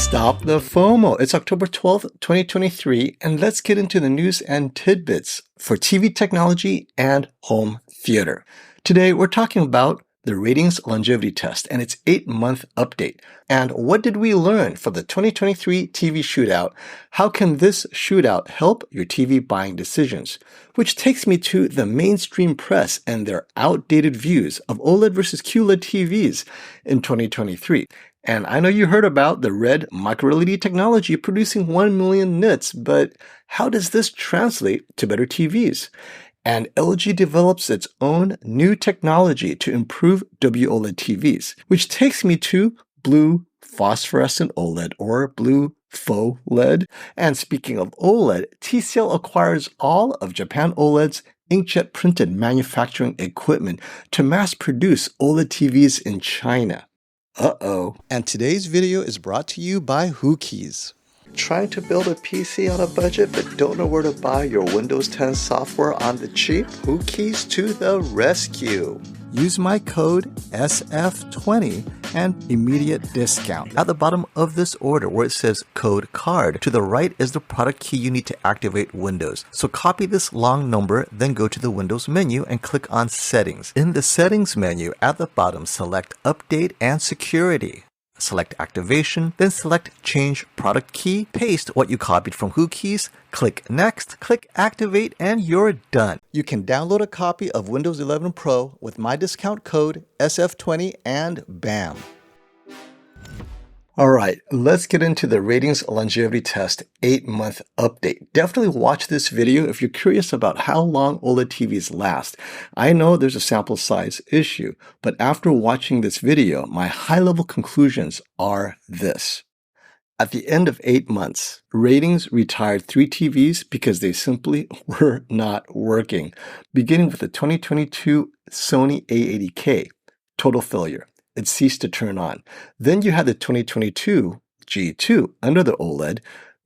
Stop the FOMO. It's October 12th, 2023, and let's get into the news and tidbits for TV technology and home theater. Today, we're talking about the ratings longevity test and its 8-month update. And what did we learn from the 2023 TV Shootout? How can this shootout help your TV buying decisions? Which takes me to the mainstream press and their outdated views of OLED versus QLED TVs in 2023. And I know you heard about the red microLED technology producing 1 million nits, but how does this translate to better TVs? And LG develops its own new technology to improve WOLED TVs, which takes me to blue phosphorescent OLED or blue Pho-OLED. And speaking of OLED, TCL acquires all of Japan OLED's inkjet printed manufacturing equipment to mass produce OLED TVs in China. Uh-oh. And today's video is brought to you by Whokeys. Trying to build a PC on a budget but don't know where to buy your Windows 10 software on the cheap? Whokeys to the rescue. Use my code SF20 and immediate discount. At the bottom of this order where it says code CARD, to the right is the product key you need to activate Windows. So copy this long number, then go to the Windows menu and click on Settings. In the Settings menu at the bottom, select Update and Security. Select Activation, then select Change Product Key, paste what you copied from Whokeys, click Next, click Activate, and you're done. You can download a copy of Windows 11 Pro with my discount code SF20 and bam! All right, let's get into the ratings longevity test 8-month update. Definitely watch this video if you're curious about how long OLED TVs last. I know there's a sample size issue, but after watching this video, my high-level conclusions are this. At the end of 8 months, ratings retired 3 TVs because they simply were not working, beginning with the 2022 Sony A80K, total failure. It ceased to turn on. Then you had the 2022 G2 under the OLED.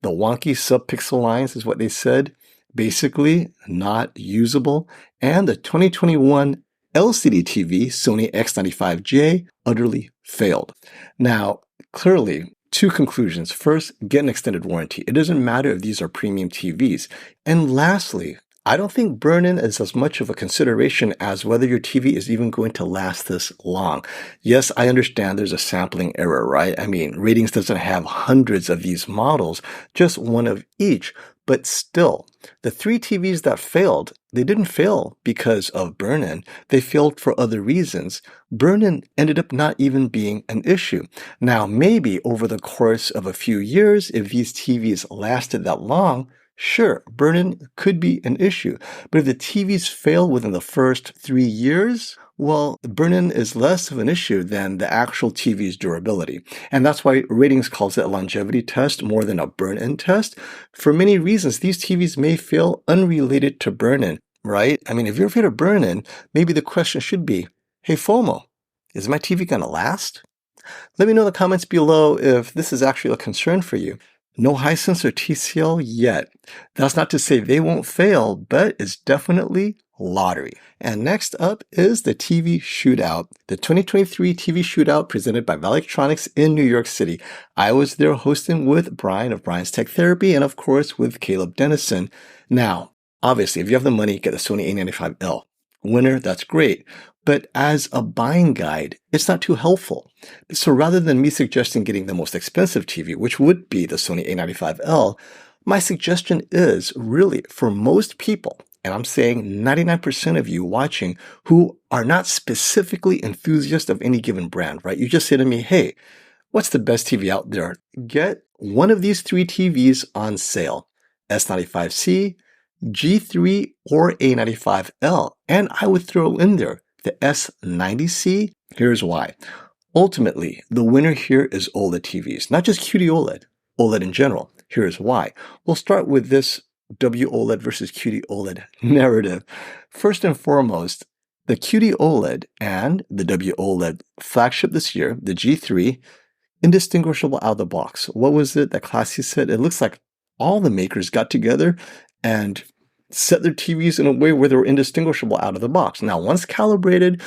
The wonky sub-pixel lines is what they said, basically not usable. And the 2021 LCD TV Sony X95J utterly failed. Now, clearly, 2 conclusions. First, get an extended warranty. It doesn't matter if these are premium TVs. And lastly, I don't think burn-in is as much of a consideration as whether your TV is even going to last this long. Yes, I understand there's a sampling error, right? I mean, Ratings doesn't have hundreds of these models, just one of each. But still, the 3 TVs that failed, they didn't fail because of burn-in. They failed for other reasons. Burn-in ended up not even being an issue. Now, maybe over the course of a few years, if these TVs lasted that long, sure, burn-in could be an issue, but if the TVs fail within the first 3 years, well, burn-in is less of an issue than the actual TV's durability. And that's why Ratings calls it a longevity test more than a burn-in test. For many reasons, these TVs may fail unrelated to burn-in, right? I mean, if you're afraid of burn-in, maybe the question should be, hey, FOMO, is my TV going to last? Let me know in the comments below if this is actually a concern for you. No Hisense or TCL yet. That's not to say they won't fail, but it's definitely lottery. And next up is the TV Shootout, the 2023 TV Shootout presented by Valley Electronics in New York City. I was there hosting with Brian of Brian's Tech Therapy and of course with Caleb Dennison. Now, obviously, if you have the money, get the Sony A95L. Winner, that's great. But as a buying guide, it's not too helpful. So rather than me suggesting getting the most expensive TV, which would be the Sony A95L, my suggestion is really for most people, and I'm saying 99% of you watching who are not specifically enthusiasts of any given brand, right? You just say to me, hey, what's the best TV out there? Get one of these 3 TVs on sale, S95C, G3, or A95L. And I would throw in there the S90C. Here's why. Ultimately, the winner here is OLED TVs, not just qd-oled, OLED in general. Here's why. We'll start with this WOLED versus qd-oled narrative. First and foremost, the qd-oled and the WOLED flagship this year, the G3, indistinguishable out of the box. What was it that Classy said? It looks like all the makers got together and set their TVs in a way where they were indistinguishable out of the box. Now, once calibrated,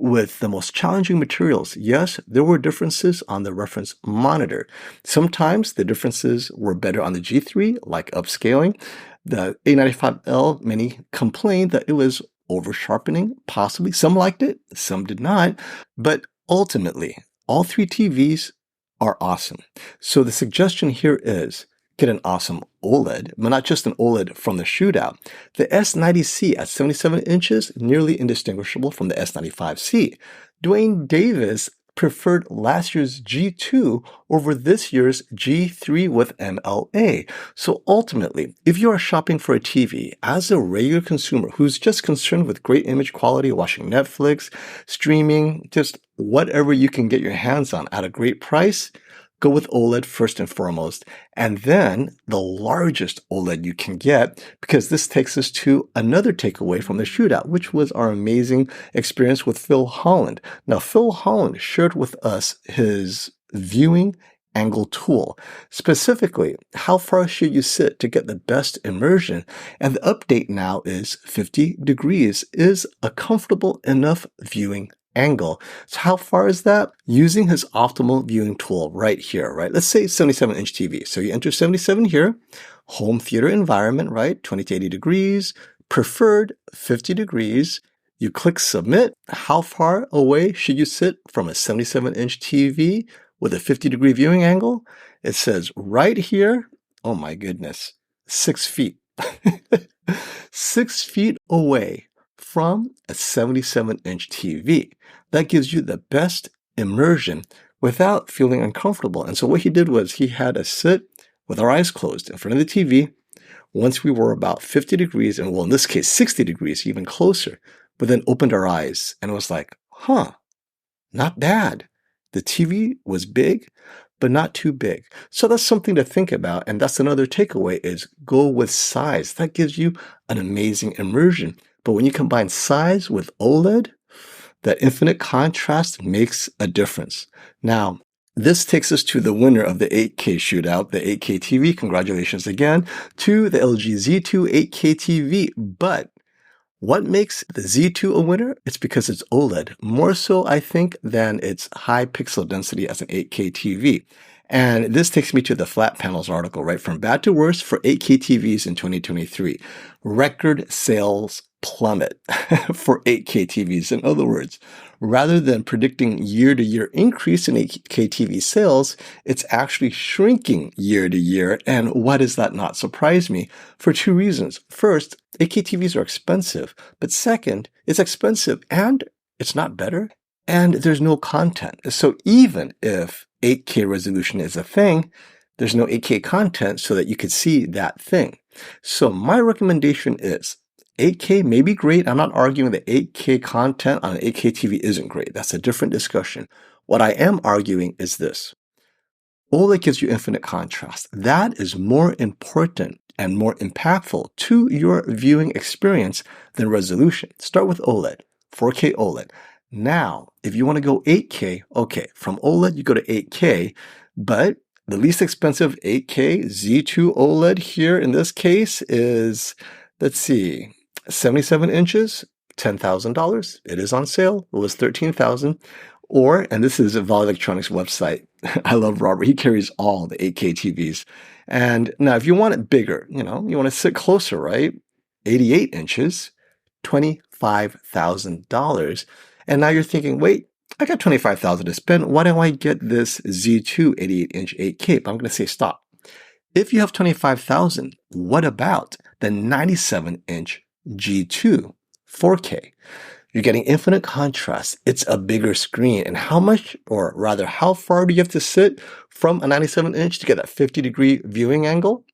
with the most challenging materials. Yes, there were differences on the reference monitor. Sometimes the differences were better on the G3, like upscaling. The A95L Mini complained that it was over sharpening, possibly. Some liked it, some did not. But ultimately, all three TVs are awesome. So the suggestion here is get an awesome OLED, but not just an OLED from the Shootout. The S90C at 77 inches, nearly indistinguishable from the S95C. Dwayne Davis preferred last year's G2 over this year's G3 with MLA. So ultimately, if you are shopping for a TV as a regular consumer who's just concerned with great image quality, watching Netflix, streaming, just whatever you can get your hands on at a great price, go with OLED first and foremost, and then the largest OLED you can get, because this takes us to another takeaway from the Shootout, which was our amazing experience with Phil Holland. Now, Phil Holland shared with us his viewing angle tool. Specifically, how far should you sit to get the best immersion? And the update now is 50 degrees is a comfortable enough viewing angle. So how far is that? Using his optimal viewing tool right here, right? Let's say 77-inch TV. So you enter 77 here, home theater environment, right? 20 to 80 degrees, preferred 50 degrees. You click submit. How far away should you sit from a 77-inch TV with a 50-degree viewing angle? It says right here, oh my goodness, 6 feet. 6 feet away from a 77-inch TV. That gives you the best immersion without feeling uncomfortable. And so what he did was he had us sit with our eyes closed in front of the TV. Once we were about 50 degrees, and well, in this case, 60 degrees, even closer, but then opened our eyes and it was like, not bad. The TV was big, but not too big. So that's something to think about. And that's another takeaway is go with size. That gives you an amazing immersion. But when you combine size with OLED, that infinite contrast makes a difference. Now, this takes us to the winner of the 8K shootout, the 8K TV. Congratulations again to the LG Z2 8K TV. But what makes the Z2 a winner? It's because it's OLED, more so, I think, than its high pixel density as an 8K TV. And this takes me to the flat panels article, right? From bad to worse for 8K TVs in 2023. Record sales plummet for 8K TVs. In other words, rather than predicting year-to-year increase in 8K TV sales, it's actually shrinking year-to-year. And why does that not surprise me? For two reasons. First, 8K TVs are expensive. But second, it's expensive and it's not better. And there's no content. So even if 8K resolution is a thing, there's no 8K content so that you could see that thing. So my recommendation is 8K may be great. I'm not arguing that 8K content on an 8K TV isn't great. That's a different discussion. What I am arguing is this. OLED gives you infinite contrast. That is more important and more impactful to your viewing experience than resolution. Start with OLED, 4K OLED. Now, if you want to go 8K, okay, from OLED you go to 8K, but the least expensive 8K Z2 OLED here in this case is, let's see, 77 inches, $10,000. It is on sale. It was $13,000. Or, and this is a Val Electronics website. I love Robert. He carries all the 8K TVs. And now if you want it bigger, you want to sit closer, right? 88 inches, $25,000. And now you're thinking, wait, I got $25,000 to spend. Why don't I get this Z2 88-inch 8K? But I'm going to say stop. If you have $25,000, what about the 97-inch G2 4K? You're getting infinite contrast. It's a bigger screen. And how much, or rather, how far do you have to sit from a 97-inch to get that 50-degree viewing angle?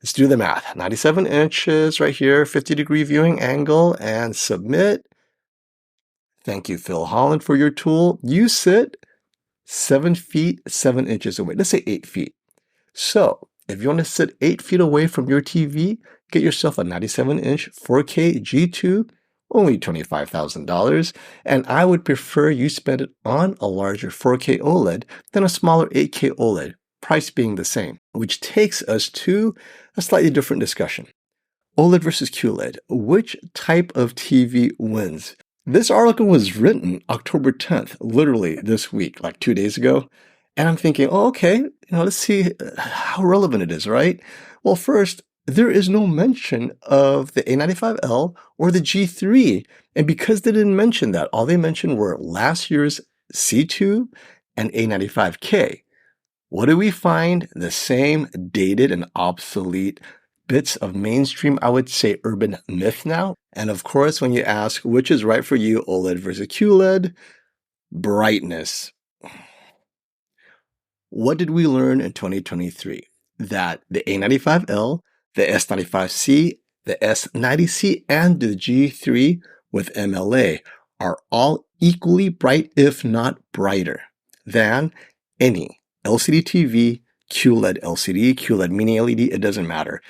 Let's do the math. 97 inches right here, 50-degree viewing angle, and submit. Thank you, Phil Holland, for your tool. You sit 7 feet, 7 inches away. Let's say 8 feet. So if you want to sit 8 feet away from your TV, get yourself a 97-inch 4K G2, only $25,000. And I would prefer you spend it on a larger 4K OLED than a smaller 8K OLED, price being the same, which takes us to a slightly different discussion. OLED versus QLED. Which type of TV wins? This article was written October 10th, literally this week, like 2 days ago. And I'm thinking, oh, okay, let's see how relevant it is, right? Well, first, there is no mention of the A95L or the G3. And because they didn't mention that, all they mentioned were last year's C2 and A95K. What do we find? The same dated and obsolete bits of mainstream, I would say, urban myth now. And of course, when you ask which is right for you, OLED versus QLED, brightness. What did we learn in 2023? That the A95L, the S95C, the S90C, and the G3 with MLA are all equally bright, if not brighter, than any LCD TV, QLED LCD, QLED Mini LED, it doesn't matter.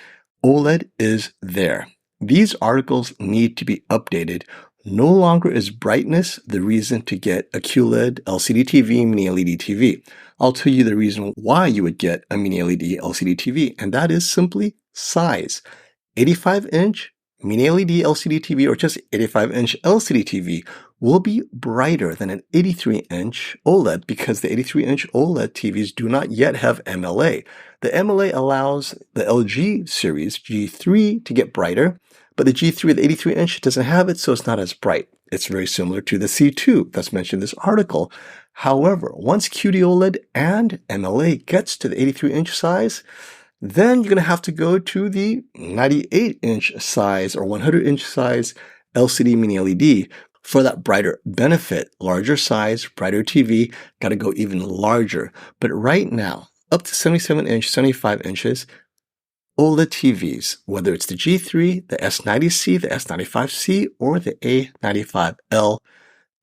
OLED is there. These articles need to be updated. No longer is brightness the reason to get a QLED LCD TV, Mini LED TV. I'll tell you the reason why you would get a Mini LED LCD TV, and that is simply size. 85-inch Mini LED LCD TV or just 85-inch LCD TV will be brighter than an 83-inch OLED because the 83-inch OLED TVs do not yet have MLA. The MLA allows the LG series G3 to get brighter, but the G3 the 83-inch doesn't have it, so it's not as bright. It's very similar to the C2 that's mentioned in this article. However, once qd-oled and MLA gets to the 83-inch size, then you're going to have to go to the 98-inch size or 100-inch size LCD Mini LED for that brighter benefit. Larger size, brighter TV, got to go even larger. But right now, up to 77-inch, 75 inches, OLED TVs, whether it's the G3, the S90C, the S95C, or the A95L,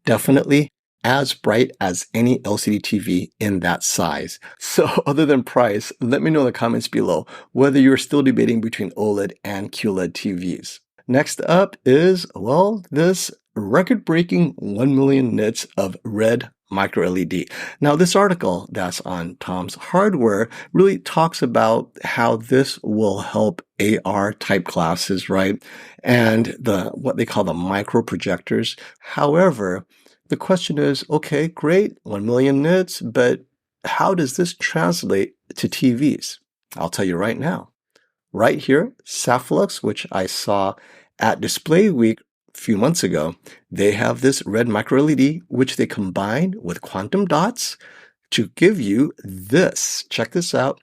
definitely as bright as any LCD TV in that size. So other than price, let me know in the comments below whether you're still debating between OLED and QLED TVs. Next up is, well, this record-breaking 1 million nits of red microLED. Now, this article that's on Tom's Hardware really talks about how this will help AR type glasses, right? And what they call the micro projectors. However, the question is, okay, great, 1 million nits, but how does this translate to TVs? I'll tell you right now. Right here, Saflux, which I saw at Display Week a few months ago, they have this red microLED, which they combined with quantum dots to give you this. Check this out.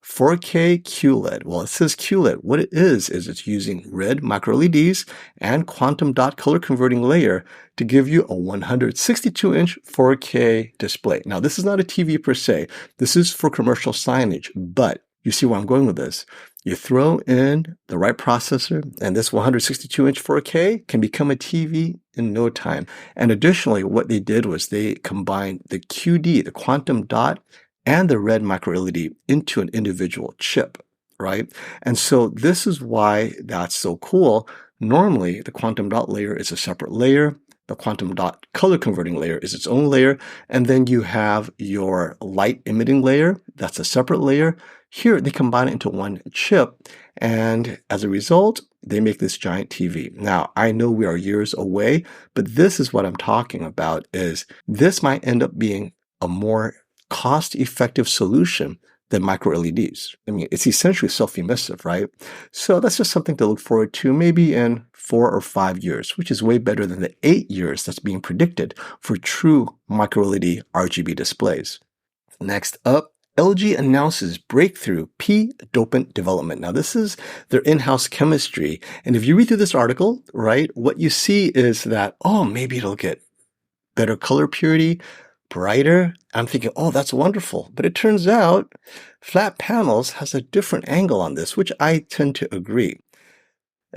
4K QLED. Well, it says QLED. What it is it's using red microLEDs and quantum dot color converting layer to give you a 162-inch 4K display. Now, this is not a TV per se. This is for commercial signage, but you see where I'm going with this. You throw in the right processor, and this 162-inch 4K can become a TV in no time. And additionally, what they did was they combined the QD, the quantum dot, and the red microLED into an individual chip, right? And so this is why that's so cool. Normally, the quantum dot layer is a separate layer. The quantum dot color converting layer is its own layer. And then you have your light emitting layer. That's a separate layer. Here, they combine it into one chip. And as a result, they make this giant TV. Now, I know we are years away, but this is what I'm talking about is this might end up being a more cost-effective solution than micro LEDs. I mean, it's essentially self-emissive, right? So that's just something to look forward to maybe in 4 or 5 years, which is way better than the 8 years that's being predicted for true micro LED RGB displays. Next up, LG announces breakthrough P dopant development. Now, this is their in-house chemistry. And if you read through this article, right, what you see is that, oh, maybe it'll get better color purity, brighter. I'm thinking, oh, that's wonderful. But it turns out flat panels has a different angle on this, which I tend to agree.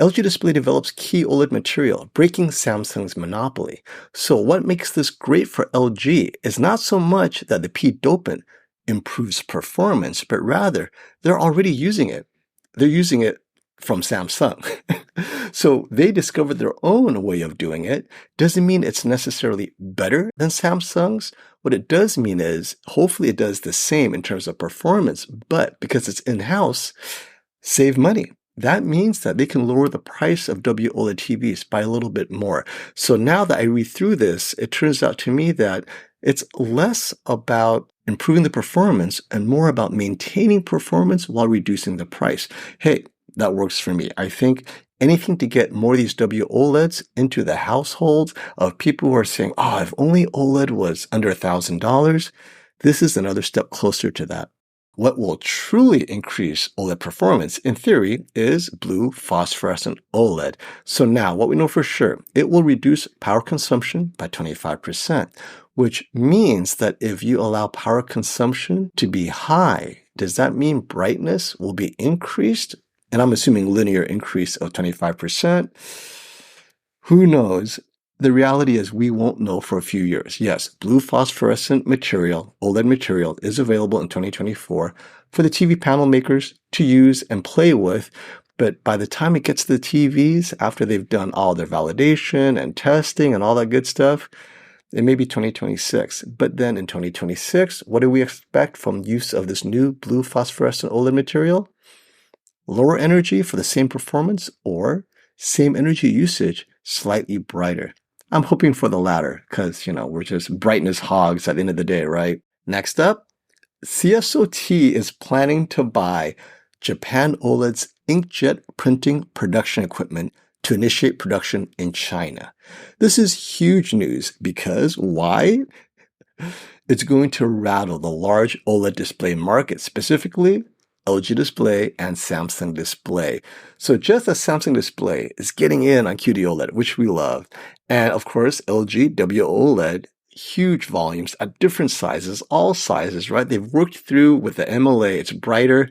LG Display develops key OLED material, breaking Samsung's monopoly. So what makes this great for LG is not so much that the P dopant improves performance, but rather they're already using it. They're using it from Samsung. So they discovered their own way of doing it. Doesn't mean it's necessarily better than Samsung's. What it does mean is hopefully it does the same in terms of performance, but because it's in-house, save money. that means that they can lower the price of WOLED TVs by a little bit more. So now that I read through this, it turns out to me that it's less about improving the performance and more about maintaining performance while reducing the price. Hey, that works for me. I think anything to get more of these WOLEDs into the households of people who are saying, oh, if only OLED was under $1,000, this is another step closer to that. What will truly increase OLED performance, in theory, is blue phosphorescent OLED. So now, what we know for sure, it will reduce power consumption by 25%, which means that if you allow power consumption to be high, does that mean brightness will be increased? And I'm assuming linear increase of 25%. Who knows? The reality is we won't know for a few years. Yes, blue phosphorescent material, OLED material, is available in 2024 for the TV panel makers to use and play with. But by the time it gets to the TVs, after they've done all their validation and testing and all that good stuff, it may be 2026. But then in 2026, what do we expect from use of this new blue phosphorescent OLED material? Lower energy for the same performance, or same energy usage, slightly brighter. I'm hoping for the latter because, we're just brightness hogs at the end of the day, right? Next up, CSOT is planning to buy Japan OLED's inkjet printing production equipment to initiate production in China. This is huge news because why? It's going to rattle the large OLED display market, specifically LG Display and Samsung Display. So just as Samsung Display is getting in on QD-OLED, which we love, and of course LG WOLED, huge volumes at different sizes, all sizes, right? They've worked through with the MLA, it's brighter.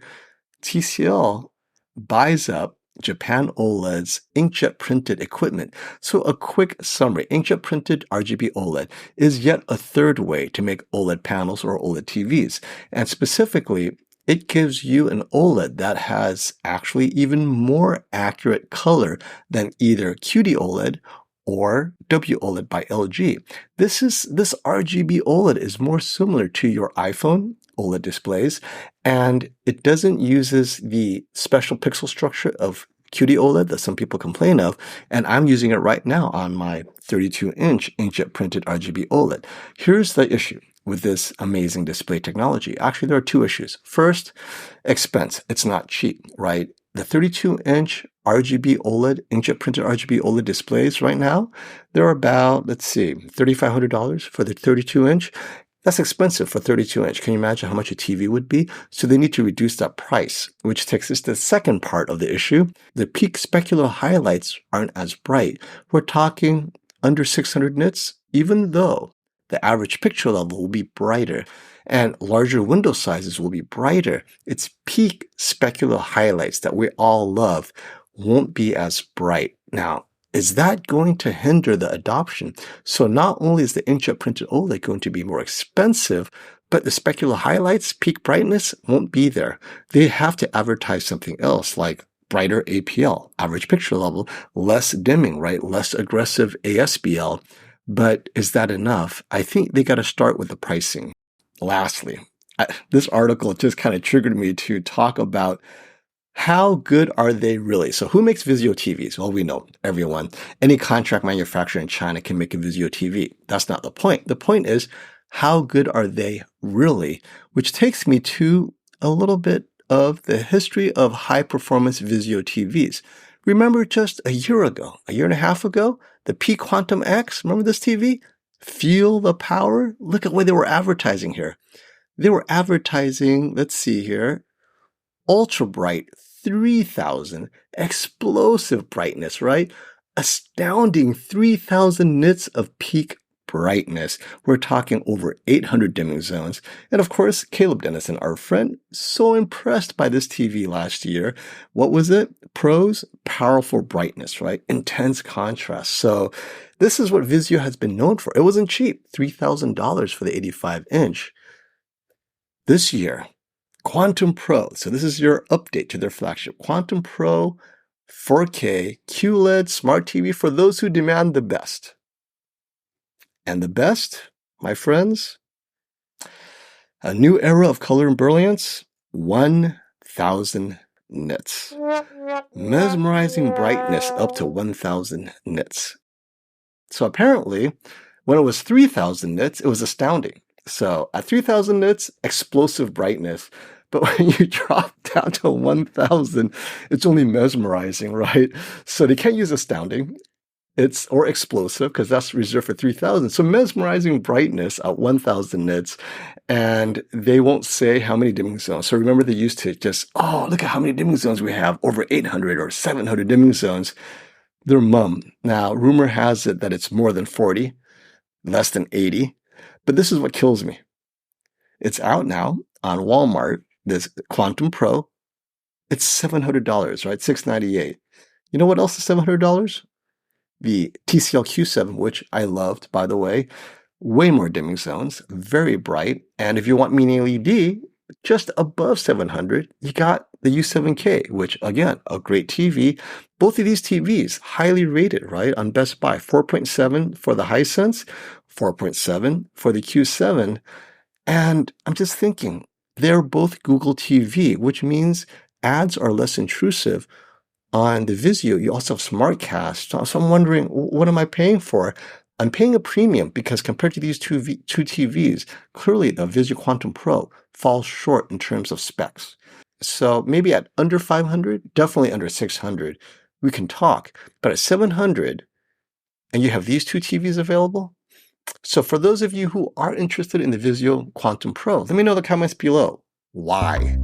TCL buys up Japan OLED's inkjet printed equipment. So a quick summary, inkjet printed RGB OLED is yet a third way to make OLED panels or OLED TVs. And specifically, it gives you an OLED that has actually even more accurate color than either QD-OLED or WOLED by LG. This RGB OLED is more similar to your iPhone OLED displays, and it doesn't uses the special pixel structure of QD-OLED that some people complain of, and I'm using it right now on my 32-inch inkjet printed RGB OLED. Here's the issue with this amazing display technology. Actually, there are two issues. First, expense. It's not cheap, right? The 32-inch RGB OLED, inkjet printed RGB OLED displays right now, they're about, $3,500 for the 32-inch. That's expensive for 32-inch. Can you imagine how much a TV would be? So they need to reduce that price, which takes us to the second part of the issue. The peak specular highlights aren't as bright. We're talking under 600 nits, even though the average picture level will be brighter and larger window sizes will be brighter. Its peak specular highlights that we all love won't be as bright. Now, is that going to hinder the adoption? So not only is the inkjet printed OLED going to be more expensive, but the specular highlights, peak brightness, won't be there. They have to advertise something else like brighter APL, average picture level, less dimming, right? Less aggressive ASBL. But is that enough? I think they got to start with the pricing. Lastly, this article just kind of triggered me to talk about how good are they really? So who makes Vizio TVs? Well, we know everyone. Any contract manufacturer in China can make a Vizio TV. That's not the point. The point is, how good are they really? Which takes me to a little bit of the history of high-performance Vizio TVs. Remember just a year and a half ago, the P Quantum X, remember this TV? Feel the power? Look at what they were advertising here. They were advertising, let's see here, ultra bright, 3000, explosive brightness, right? Astounding 3000 nits of peak brightness. We're talking over 800 dimming zones. And of course, Caleb Dennison, our friend, so impressed by this TV last year. What was it? Pros, powerful brightness, right? Intense contrast. So this is what Vizio has been known for. It wasn't cheap, $3,000 for the 85-inch. This year, Quantum Pro. So this is your update to their flagship. Quantum Pro 4K QLED Smart TV for those who demand the best. And the best, my friends, a new era of color and brilliance, 1,000 nits. Mesmerizing brightness up to 1000 nits. So apparently, when it was 3000 nits, it was astounding. So at 3000 nits, explosive brightness. But when you drop down to 1000, it's only mesmerizing, right? So they can't use astounding. Or explosive, because that's reserved for 3000. So mesmerizing brightness at 1000 nits, and they won't say how many dimming zones. So remember, they used to just, oh, look at how many dimming zones we have, over 800 or 700 dimming zones. They're mum. Now, rumor has it that it's more than 40, less than 80, but this is what kills me. It's out now on Walmart, this Quantum Pro. It's $700, right? $698. You know what else is $700? The TCL Q7, which I loved, by the way. Way more dimming zones, very bright. And if you want mini-LED, just above 700, you got the U7K, which, again, a great TV. Both of these TVs, highly rated, right, on Best Buy. 4.7 for the Hisense, 4.7 for the Q7. And I'm just thinking, they're both Google TV, which means ads are less intrusive. On the Vizio, you also have SmartCast. So I'm wondering, what am I paying for? I'm paying a premium because compared to these two TVs, clearly the Vizio Quantum Pro falls short in terms of specs. So maybe at under 500, definitely under 600, we can talk. But at 700, and you have these two TVs available? So for those of you who are interested in the Vizio Quantum Pro, let me know in the comments below. Why?